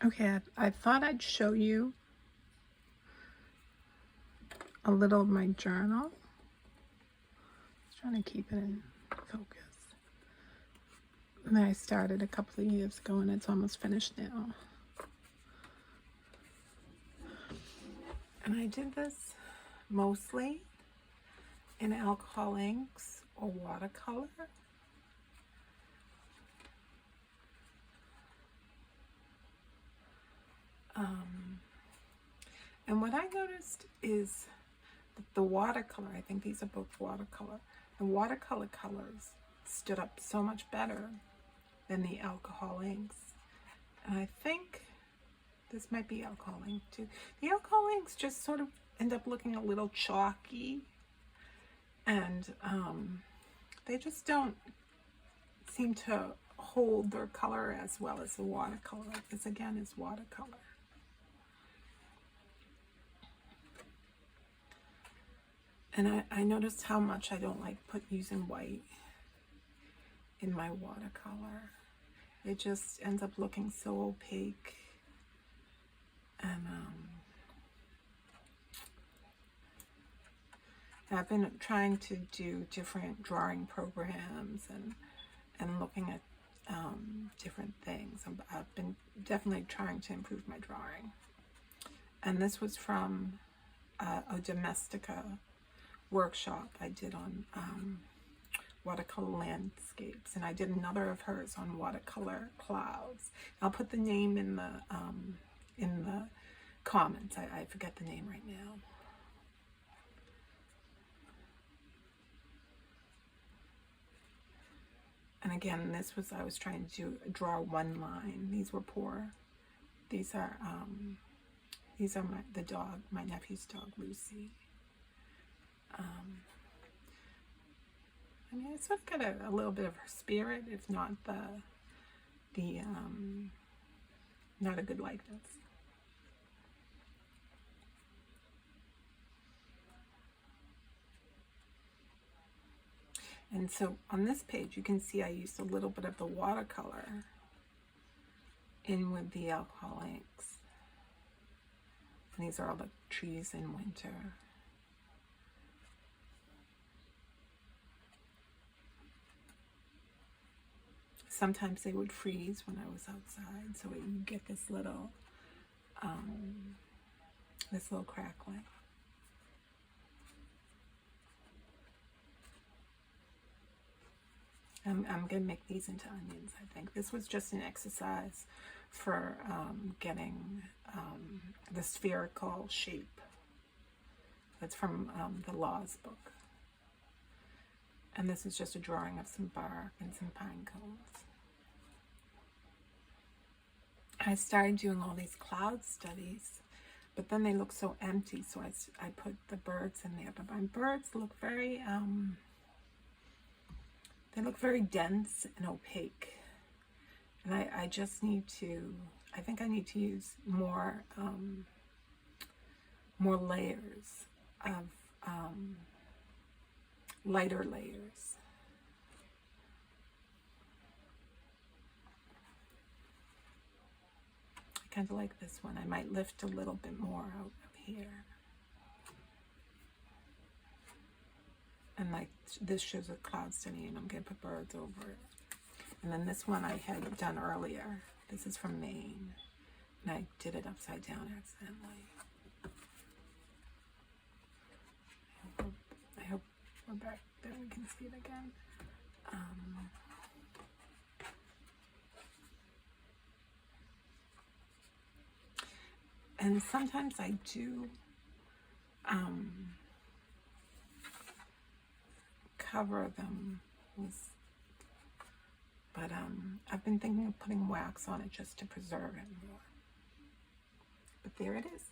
Okay, I thought I'd show you a little of my journal. Just trying to keep it in focus. And I started a couple of years ago and it's almost finished now. And I did this mostly in alcohol inks or watercolor. And what I noticed is that the watercolor, I think these are both watercolor, the watercolor colors stood up so much better than the alcohol inks. And I think this might be alcohol ink too. The alcohol inks just sort of end up looking a little chalky, and they just don't seem to hold their color as well as the watercolor. This again is watercolor. And I noticed how much I don't like using white in my watercolor. It just ends up looking so opaque. And I've been trying to do different drawing programs and looking at different things. I've been definitely trying to improve my drawing. And this was from a Domestica workshop I did on watercolor landscapes, and I did another of hers on watercolor clouds. I'll put the name in the comments. I forget the name right now. And again, this was, I was trying to draw one line. These were poor. These are my nephew's dog, Lucy. I mean, it's sort of got a little bit of her spirit, if not not a good likeness. And so on this page, you can see I used a little bit of the watercolor in with the alcohol inks. And these are all the trees in winter. Sometimes they would freeze when I was outside, so you get this little crackling. I'm gonna make these into onions, I think. This was just an exercise for getting the spherical shape. That's from the Laws book. And this is just a drawing of some bark and some pine cones. I started doing all these cloud studies, but then they look so empty, so I put the birds in there. But my birds look very, they look very dense and opaque. And I just need to, I think I need to use more layers of lighter layers. I kind of like this one. I might lift a little bit more out of here. And like this shows a cloud study, and I'm going to put birds over it. And then this one I had done earlier. This is from Maine. And I did it upside down accidentally. I hope we're back there, we can see it again. And sometimes I do cover them with, but I've been thinking of putting wax on it just to preserve it more. But there it is.